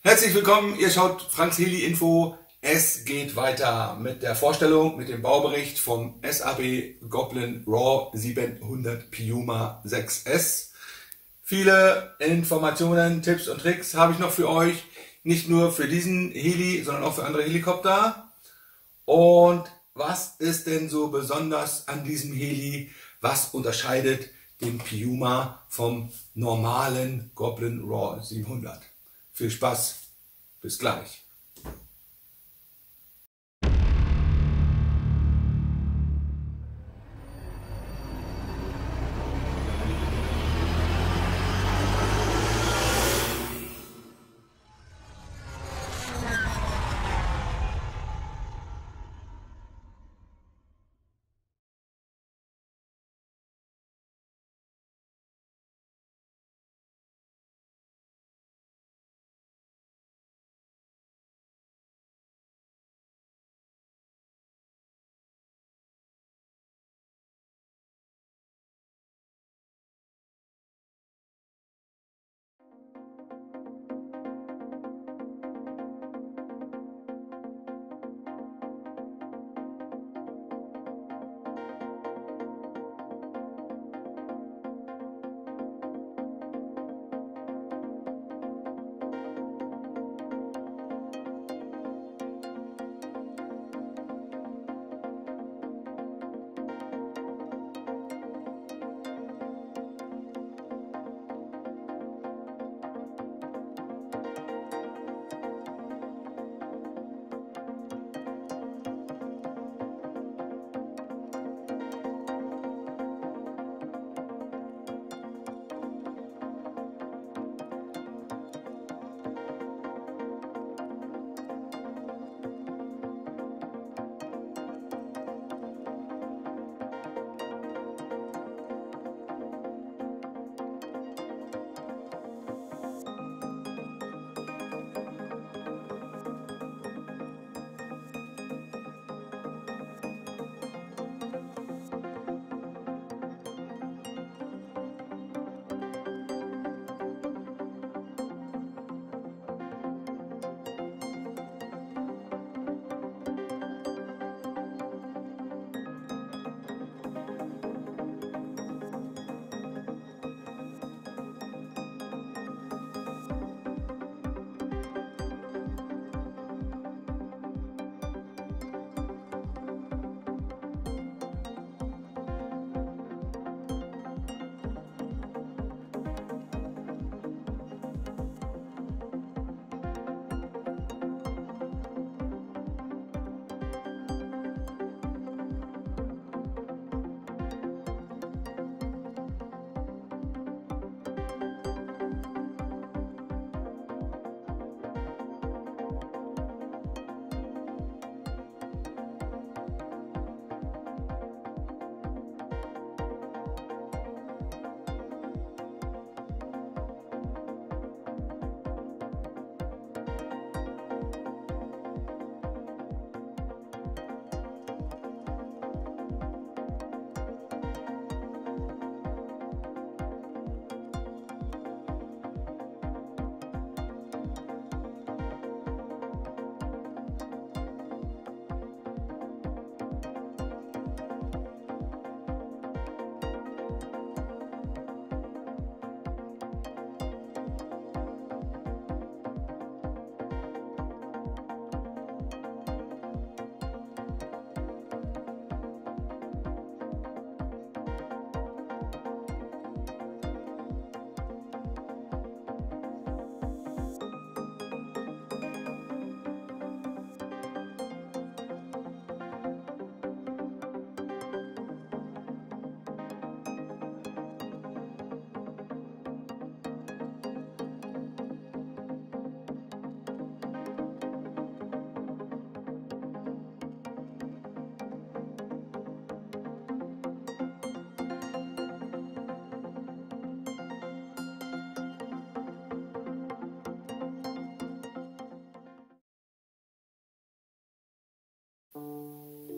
Herzlich willkommen, ihr schaut Franks Heli Info. Es geht weiter mit der Vorstellung, mit dem Baubericht vom SAB Goblin RAW 700 Piuma 6S. Viele Informationen, Tipps und Tricks habe ich noch für euch. Nicht nur für diesen Heli, sondern auch für andere Helikopter. Und was ist denn so besonders an diesem Heli? Was unterscheidet den Piuma vom normalen Goblin RAW 700? Viel Spaß, bis gleich.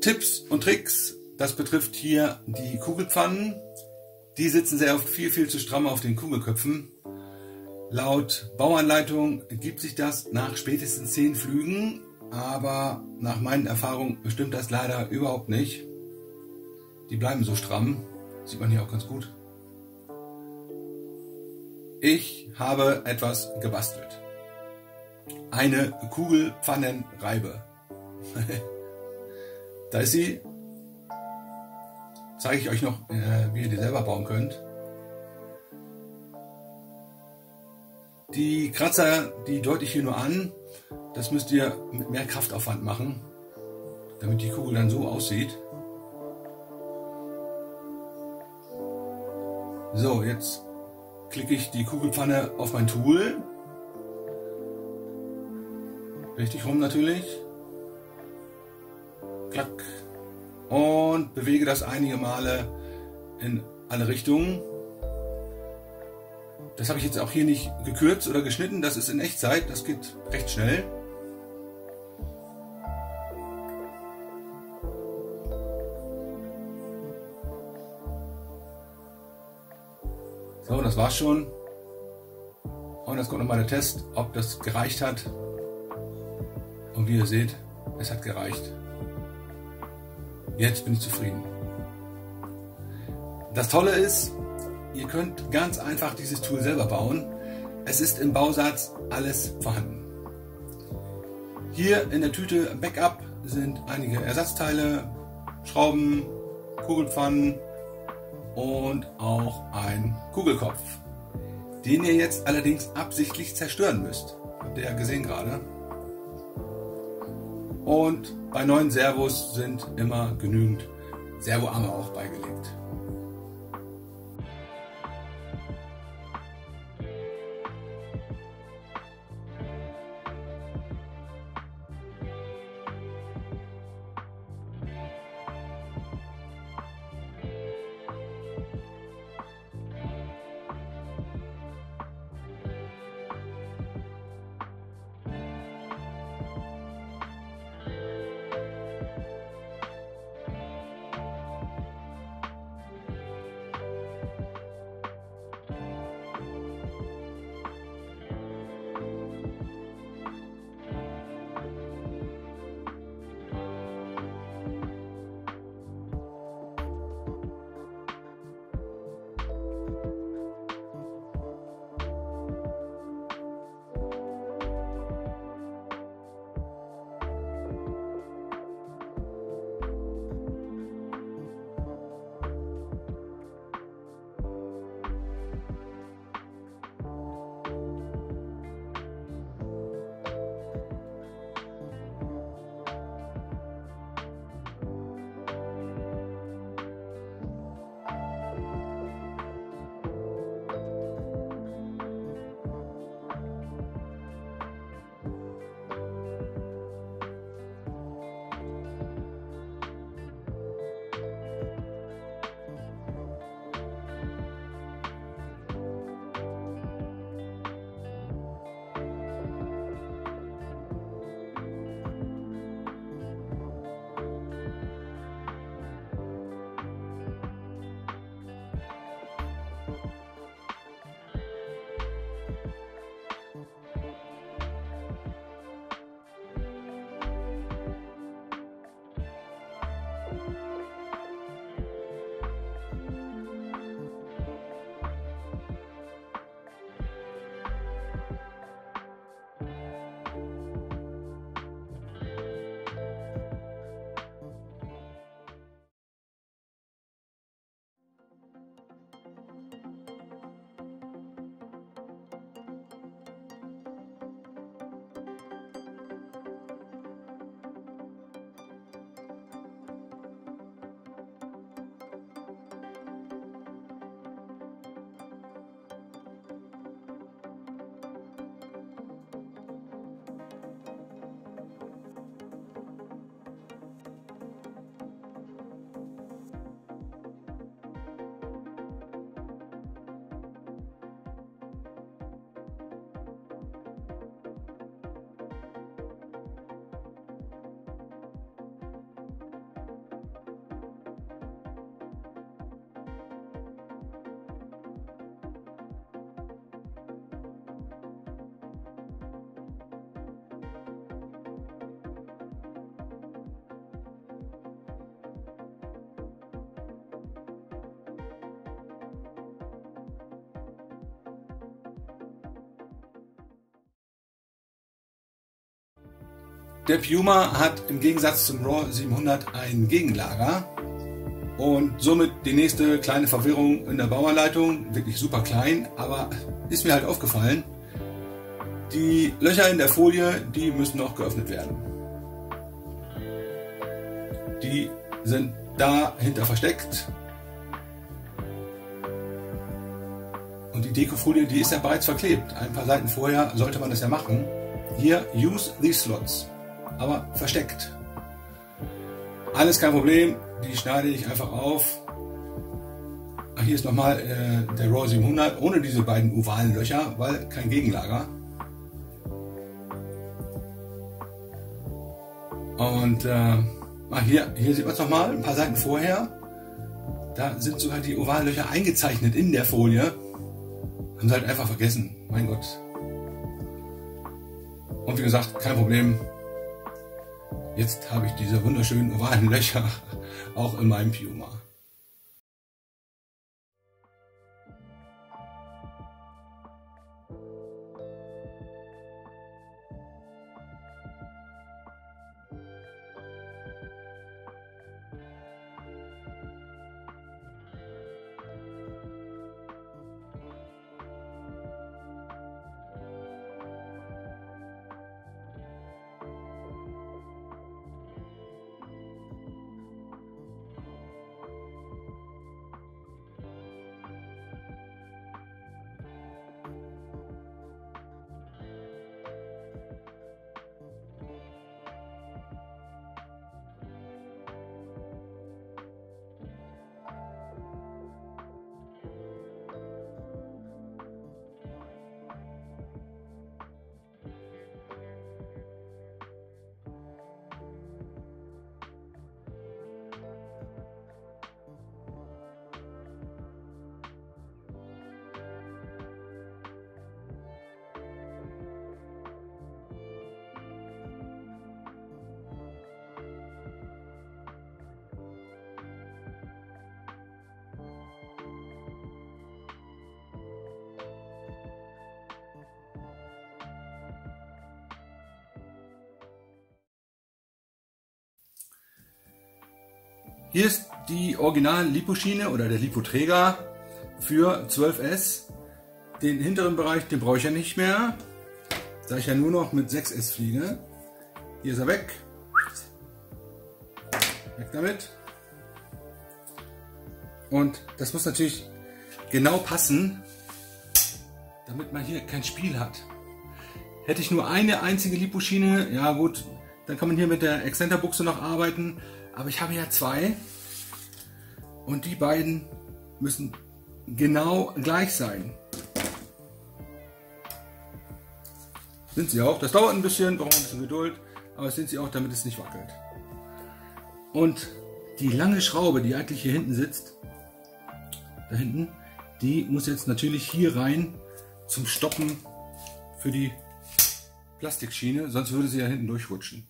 Tipps und Tricks, das betrifft hier die Kugelpfannen. Die sitzen sehr oft viel zu stramm auf den Kugelköpfen. Laut Bauanleitung gibt sich das nach spätestens 10 Flügen, aber nach meinen Erfahrungen stimmt das leider überhaupt nicht. Die bleiben so stramm, sieht man hier auch ganz gut. Ich habe etwas gebastelt. Eine Kugelpfannenreibe. Da ist sie. Zeige ich euch noch, wie ihr die selber bauen könnt. Die Kratzer, die deute ich hier nur an. Das müsst ihr mit mehr Kraftaufwand machen, damit die Kugel dann so aussieht. So, jetzt klicke ich die Kugelpfanne auf mein Tool. Richtig rum natürlich. Klack. Und bewege das einige Male in alle Richtungen. Das habe ich jetzt auch hier nicht gekürzt oder geschnitten, das ist in Echtzeit, das geht recht schnell. So, das war's schon. Und jetzt kommt nochmal der Test, ob das gereicht hat. Und wie ihr seht, es hat gereicht. Jetzt bin ich zufrieden. Das Tolle ist, ihr könnt ganz einfach dieses Tool selber bauen. Es ist im Bausatz alles vorhanden. Hier in der Tüte Backup sind einige Ersatzteile, Schrauben, Kugelpfannen und auch ein Kugelkopf, den ihr jetzt allerdings absichtlich zerstören müsst. Habt ihr ja gesehen gerade. Und bei neuen Servos sind immer genügend Servoarme auch beigelegt. Der Piuma hat im Gegensatz zum RAW 700 ein Gegenlager und somit die nächste kleine Verwirrung in der Bauanleitung, wirklich super klein, aber ist mir halt aufgefallen, die Löcher in der Folie, die müssen noch geöffnet werden. Die sind dahinter versteckt und die Dekofolie, die ist ja bereits verklebt. Ein paar Seiten vorher sollte man das ja machen. Hier, use these slots, aber versteckt. Alles kein Problem, die schneide ich einfach auf. Ach, hier ist nochmal der RAW 700 ohne diese beiden ovalen Löcher, weil kein Gegenlager. Und hier sieht man es nochmal, ein paar Seiten vorher. Da sind sogar die ovalen Löcher eingezeichnet in der Folie. Haben sie halt einfach vergessen, mein Gott. Und wie gesagt, kein Problem. Jetzt habe ich diese wunderschönen ovalen Löcher auch in meinem Piuma. Hier ist die original Lipo-Schiene oder der Lipo-Träger für 12S. Den hinteren Bereich, den brauche ich ja nicht mehr, da ich ja nur noch mit 6S fliege. Hier ist er weg. Weg damit. Und das muss natürlich genau passen, damit man hier kein Spiel hat. Hätte ich nur eine einzige Lipo-Schiene, ja gut, dann kann man hier mit der Exzenterbuchse noch arbeiten. Aber ich habe ja zwei und die beiden müssen genau gleich sein. Sind sie auch. Das dauert ein bisschen, braucht ein bisschen Geduld, aber es sind sie auch, damit es nicht wackelt. Und die lange Schraube, die eigentlich hier hinten sitzt, da hinten, die muss jetzt natürlich hier rein zum Stoppen für die Plastikschiene, sonst würde sie ja hinten durchrutschen.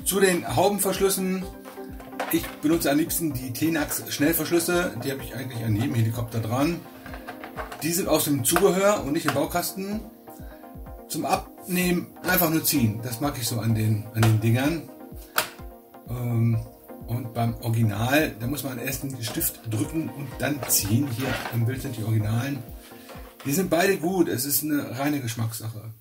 Zu den Haubenverschlüssen. Ich benutze am liebsten die Tenax Schnellverschlüsse. Die habe ich eigentlich an jedem Helikopter dran. Die sind aus dem Zubehör und nicht im Baukasten. Zum Abnehmen einfach nur ziehen. Das mag ich so an den Dingern. Und beim Original, da muss man erst den Stift drücken und dann ziehen. Hier im Bild sind die Originalen. Die sind beide gut. Es ist eine reine Geschmackssache.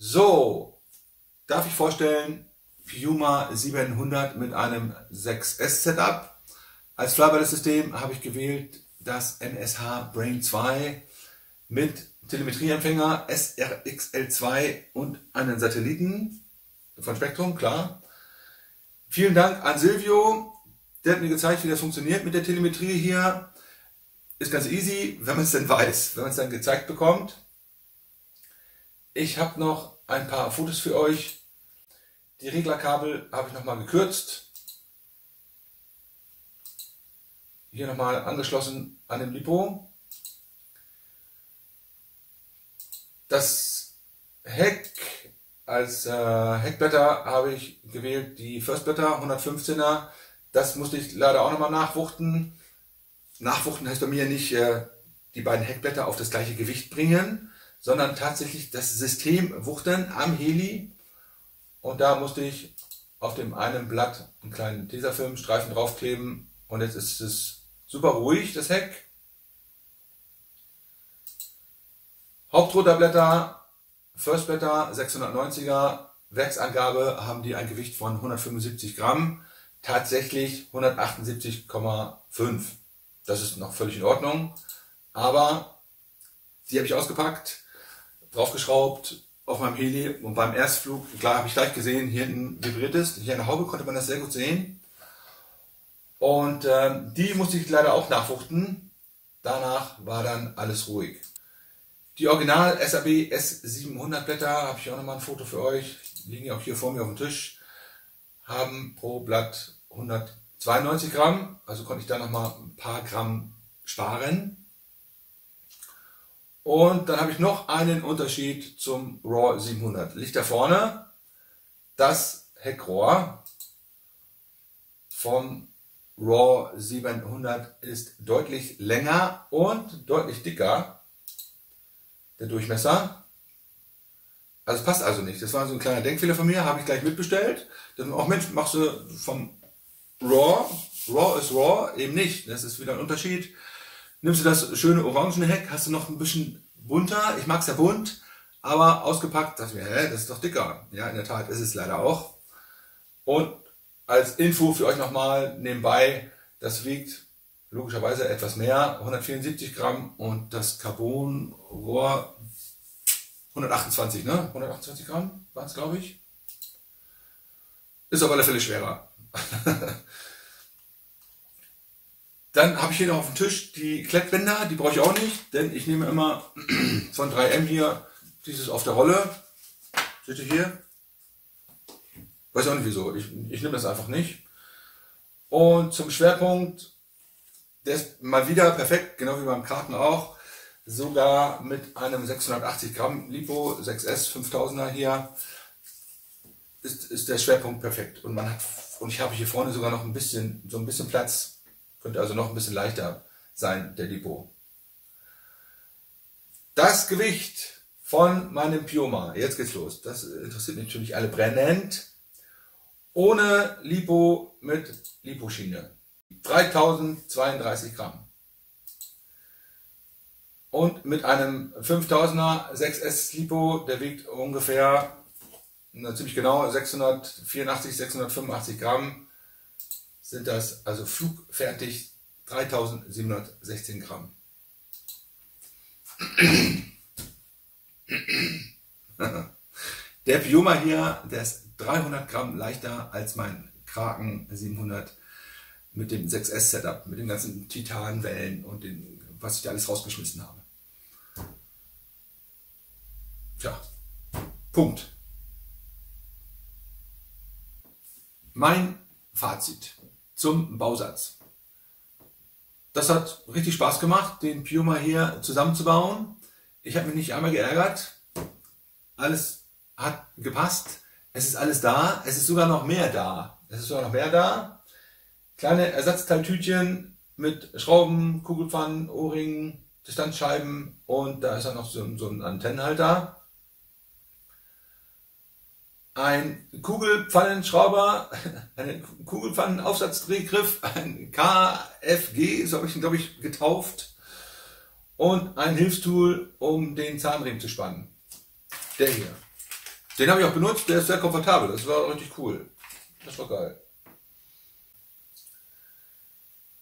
So, darf ich vorstellen, Puma 700 mit einem 6S Setup. Als Flyballast-System habe ich gewählt das MSH Brain 2 mit Telemetrieempfänger SRXL2 und einen Satelliten von Spektrum, klar. Vielen Dank an Silvio, der hat mir gezeigt, wie das funktioniert mit der Telemetrie hier. Ist ganz easy, wenn man es denn weiß, wenn man es dann gezeigt bekommt. Ich habe noch ein paar Fotos für euch. Die Reglerkabel habe ich nochmal gekürzt. Hier nochmal angeschlossen an den LiPo. Das Heck als Heckblätter habe ich gewählt die Firstblätter 115er. Das musste ich leider auch nochmal nachwuchten. Nachwuchten heißt bei mir nicht die beiden Heckblätter auf das gleiche Gewicht bringen, sondern tatsächlich das System wuchten am Heli. Und da musste ich auf dem einen Blatt einen kleinen Tesafilmstreifen draufkleben. Und jetzt ist es super ruhig, das Heck. Hauptrotorblätter, Firstblätter 690er, Werksangabe haben die ein Gewicht von 175 Gramm, tatsächlich 178,5. Das ist noch völlig in Ordnung, aber die habe ich ausgepackt, draufgeschraubt auf meinem Heli und beim Erstflug, klar, habe ich gleich gesehen, hier hinten vibriert es, hier an der Haube konnte man das sehr gut sehen. Und die musste ich leider auch nachwuchten, danach war dann alles ruhig. Die Original SAB S700 Blätter, habe ich auch nochmal ein Foto für euch, liegen ja auch hier vor mir auf dem Tisch, haben pro Blatt 192 Gramm, also konnte ich da nochmal ein paar Gramm sparen. Und dann habe ich noch einen Unterschied zum RAW 700. Liegt da vorne, das Heckrohr vom RAW 700 ist deutlich länger und deutlich dicker. Der Durchmesser. Also es passt also nicht. Das war so ein kleiner Denkfehler von mir, habe ich gleich mitbestellt. Dann auch Mensch, machst du vom RAW, RAW ist RAW, eben nicht. Das ist wieder ein Unterschied. Nimmst du das schöne orangene Heck, hast du noch ein bisschen bunter. Ich mag es ja bunt, aber ausgepackt, dachte ich mir, das ist doch dicker. Ja, in der Tat ist es leider auch. Und als Info für euch nochmal nebenbei, das wiegt logischerweise etwas mehr, 174 Gramm und das Carbonrohr 128, ne? 128 Gramm waren es, glaube ich. Ist auf alle Fälle schwerer. Dann habe ich hier noch auf dem Tisch die Klettbänder, die brauche ich auch nicht, denn ich nehme immer von 3M hier dieses auf der Rolle. Seht ihr hier? Weiß auch nicht wieso, ich nehme das einfach nicht. Und zum Schwerpunkt, der ist mal wieder perfekt, genau wie beim Karten auch, sogar mit einem 680 Gramm LiPo 6S 5000er hier, ist der Schwerpunkt perfekt. Und ich habe hier vorne sogar noch so ein bisschen Platz, könnte also noch ein bisschen leichter sein, der LiPo. Das Gewicht von meinem Pioma, jetzt geht's los, das interessiert mich natürlich alle brennend, ohne LiPo mit LiPo-Schiene. 3032 Gramm. Und mit einem 5000er 6S LiPo, der wiegt ungefähr, ziemlich genau 684, 685 Gramm, sind das also flugfertig 3716 Gramm. Der Pioma hier, der ist 300 Gramm leichter als mein Kraken 700 mit dem 6S Setup, mit den ganzen Titanwellen und was ich da alles rausgeschmissen habe. Tja, Punkt. Mein Fazit zum Bausatz. Das hat richtig Spaß gemacht, den Pioma hier zusammenzubauen. Ich habe mich nicht einmal geärgert. Alles hat gepasst. Es ist alles da. Es ist sogar noch mehr da. Kleine Ersatzteiltütchen mit Schrauben, Kugelpfannen, Ohrringen, Distanzscheiben und da ist dann noch so ein Antennenhalter. Ein Kugelpfannenschrauber, einen Kugelpfannenaufsatzdrehgriff, ein KFG, so habe ich ihn, glaube ich, getauft. Und ein Hilfstool, um den Zahnriemen zu spannen. Der hier. Den habe ich auch benutzt, der ist sehr komfortabel, das war richtig cool. Das war geil.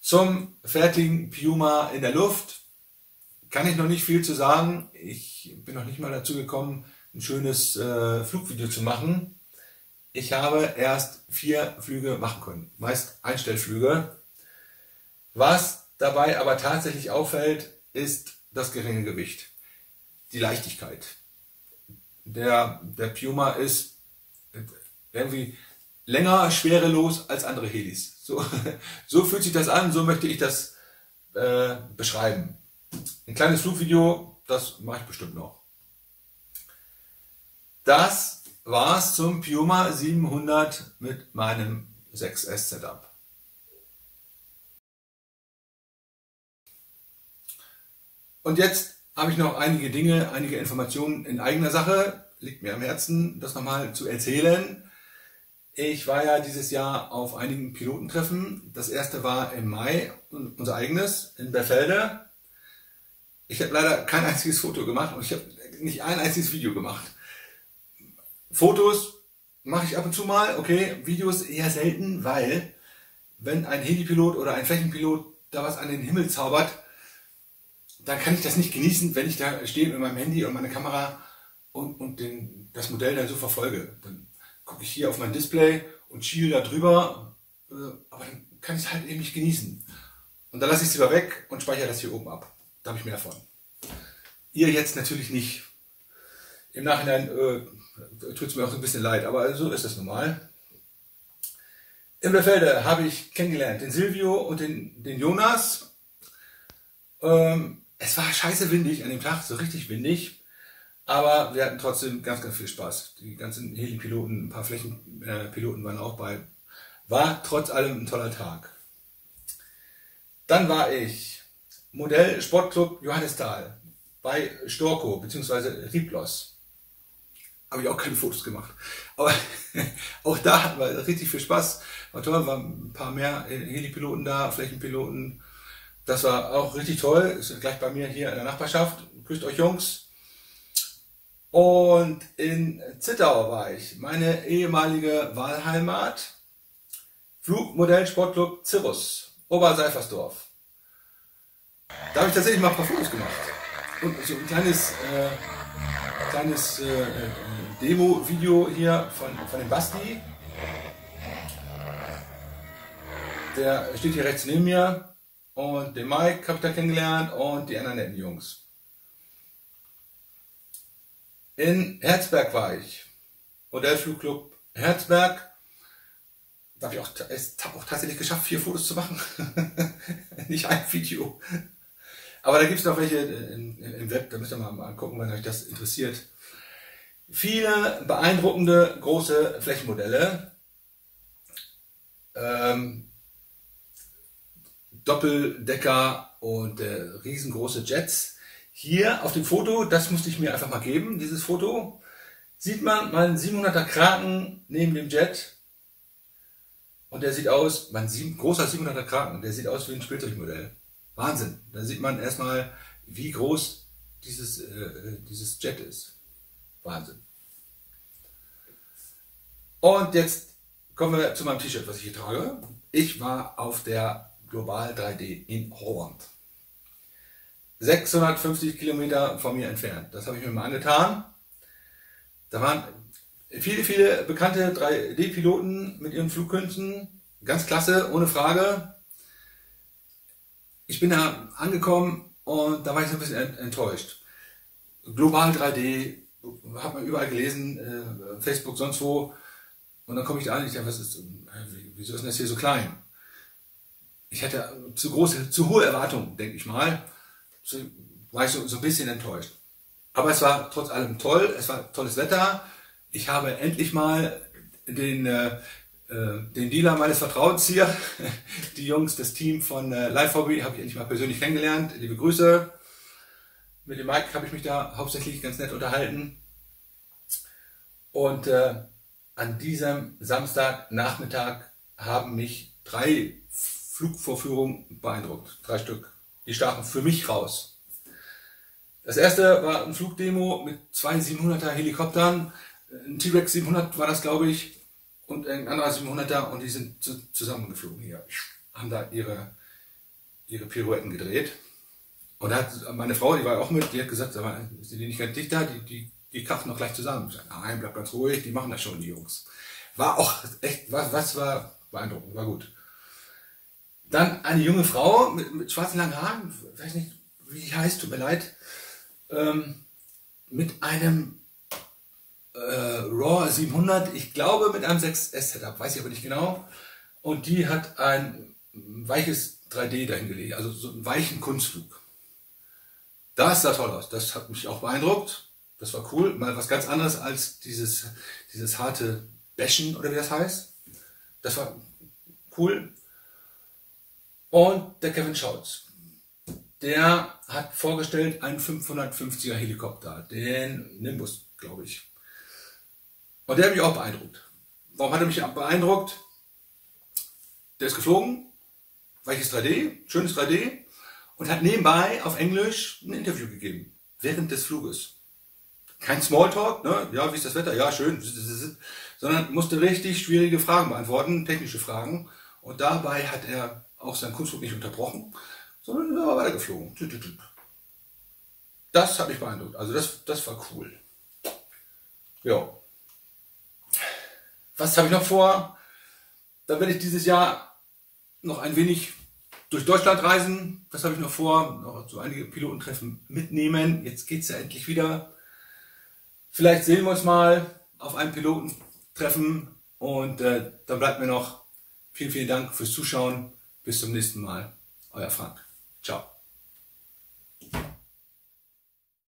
Zum fertigen Piuma in der Luft kann ich noch nicht viel zu sagen. Ich bin noch nicht mal dazu gekommen, ein schönes Flugvideo zu machen. Ich habe erst 4 Flüge machen können, meist Einstellflüge. Was dabei aber tatsächlich auffällt, ist das geringe Gewicht, die Leichtigkeit. Der Piuma ist irgendwie länger schwerelos als andere Helis. So fühlt sich das an, so möchte ich das beschreiben. Ein kleines Flugvideo, das mache ich bestimmt noch. Das war's zum Piuma 700 mit meinem 6S Setup. Und jetzt habe ich noch einige Dinge, einige Informationen in eigener Sache. Liegt mir am Herzen, das nochmal zu erzählen. Ich war ja dieses Jahr auf einigen Pilotentreffen. Das erste war im Mai, unser eigenes, in Berfelde. Ich habe leider kein einziges Foto gemacht und ich habe nicht ein einziges Video gemacht. Fotos mache ich ab und zu mal, okay, Videos eher selten, weil wenn ein Helipilot oder ein Flächenpilot da was an den Himmel zaubert, dann kann ich das nicht genießen, wenn ich da stehe mit meinem Handy und meiner Kamera und das Modell dann so verfolge. Dann gucke ich hier auf mein Display und schiele da drüber, aber dann kann ich es halt eben nicht genießen. Und dann lasse ich es lieber weg und speichere das hier oben ab. Da habe ich mehr von. Ihr jetzt natürlich nicht. Im Nachhinein tut es mir auch so ein bisschen leid, aber so ist es normal. In Berfelde habe ich kennengelernt den Silvio und den Jonas. Es war scheiße windig an dem Tag, so richtig windig. Aber wir hatten trotzdem ganz, ganz viel Spaß. Die ganzen Helipiloten, ein paar Flächenpiloten waren auch bei. War trotz allem ein toller Tag. Dann war ich Modell Sportclub Johannisthal bei Storko bzw. Riplos. Habe ich auch keine Fotos gemacht. Aber auch da hatten wir richtig viel Spaß. War toll, waren ein paar mehr Helipiloten da, Flächenpiloten. Das war auch richtig toll. Ist gleich bei mir hier in der Nachbarschaft. Grüßt euch Jungs. Und in Zittau war ich, meine ehemalige Wahlheimat, Flugmodell Sportclub Cirrus, Oberseifersdorf. Da habe ich tatsächlich mal ein paar Fotos gemacht. Und so ein kleines Demo-Video hier von dem Basti. Der steht hier rechts neben mir. Und den Mike habe ich da kennengelernt und die anderen netten Jungs. In Herzberg war ich. Modellflugclub Herzberg. Da habe ich auch tatsächlich geschafft, 4 Fotos zu machen. Nicht ein Video. Aber da gibt es noch welche im Web, da müsst ihr mal gucken, wenn euch das interessiert. Viele beeindruckende große Flächenmodelle. Doppeldecker und riesengroße Jets. Hier auf dem Foto, das musste ich mir einfach mal geben, dieses Foto, sieht man meinen 700er Kraken neben dem Jet. Und der sieht aus, mein großer 700er Kraken, der sieht aus wie ein Spielzeugmodell. Wahnsinn. Da sieht man erstmal, wie groß dieses Jet ist. Wahnsinn. Und jetzt kommen wir zu meinem T-Shirt, was ich hier trage. Ich war auf der Global 3D in Holland. 650 Kilometer von mir entfernt. Das habe ich mir mal angetan. Da waren viele, viele bekannte 3D-Piloten mit ihren Flugkünsten. Ganz klasse, ohne Frage. Ich bin da angekommen und da war ich so ein bisschen enttäuscht. Global 3D, hat man überall gelesen, Facebook, sonst wo. Und dann komme ich da an und ich dachte, wieso ist denn das hier so klein? Ich hatte zu hohe Erwartungen, denke ich mal. War ich so ein bisschen enttäuscht. Aber es war trotz allem toll, es war tolles Wetter. Ich habe endlich mal den Dealer meines Vertrauens hier, die Jungs, das Team von Live Hobby, habe ich endlich mal persönlich kennengelernt. Liebe Grüße. Mit dem Mike habe ich mich da hauptsächlich ganz nett unterhalten. Und an diesem Samstagnachmittag haben mich 3 Flugvorführungen beeindruckt. 3 Stück. Die stachen für mich raus. Das erste war ein Flugdemo mit 2 700er Helikoptern. Ein T-Rex 700 war das, glaube ich. Und ein anderer 700er und die sind zusammengeflogen hier. Haben da ihre ihre Pirouetten gedreht. Und da hat meine Frau, die war ja auch mit, die hat gesagt, sag mal, sind die nicht ganz dicht da? Die krachen noch gleich zusammen. Ich sag, nein, bleib ganz ruhig, die machen das schon, die Jungs. War auch echt, was war beeindruckend, war gut. Dann eine junge Frau mit schwarzen langen Haaren, weiß nicht, wie die heißt, tut mir leid, mit einem RAW 700, ich glaube mit einem 6S Setup, weiß ich aber nicht genau. Und die hat ein weiches 3D dahin gelegt, also so einen weichen Kunstflug. Das sah toll aus, das hat mich auch beeindruckt. Das war cool, mal was ganz anderes als dieses harte Bashen oder wie das heißt. Das war cool. Und der Kevin Schautz, der hat vorgestellt einen 550er Helikopter, den Nimbus, glaube ich. Und der hat mich auch beeindruckt. Warum hat er mich beeindruckt? Der ist geflogen, weiches 3D, schönes 3D und hat nebenbei auf Englisch ein Interview gegeben, während des Fluges. Kein Smalltalk, ne? Ja, wie ist das Wetter? Ja, schön. Sondern musste richtig schwierige Fragen beantworten, technische Fragen. Und dabei hat er auch seinen Kunstflug nicht unterbrochen, sondern er war weitergeflogen. Das hat mich beeindruckt. Also das war cool. Ja. Was habe ich noch vor? Da werde ich dieses Jahr noch ein wenig durch Deutschland reisen. Was habe ich noch vor? Noch so einige Pilotentreffen mitnehmen. Jetzt geht es ja endlich wieder. Vielleicht sehen wir uns mal auf einem Pilotentreffen. Und dann bleibt mir noch vielen Dank fürs Zuschauen. Bis zum nächsten Mal. Euer Frank. Ciao.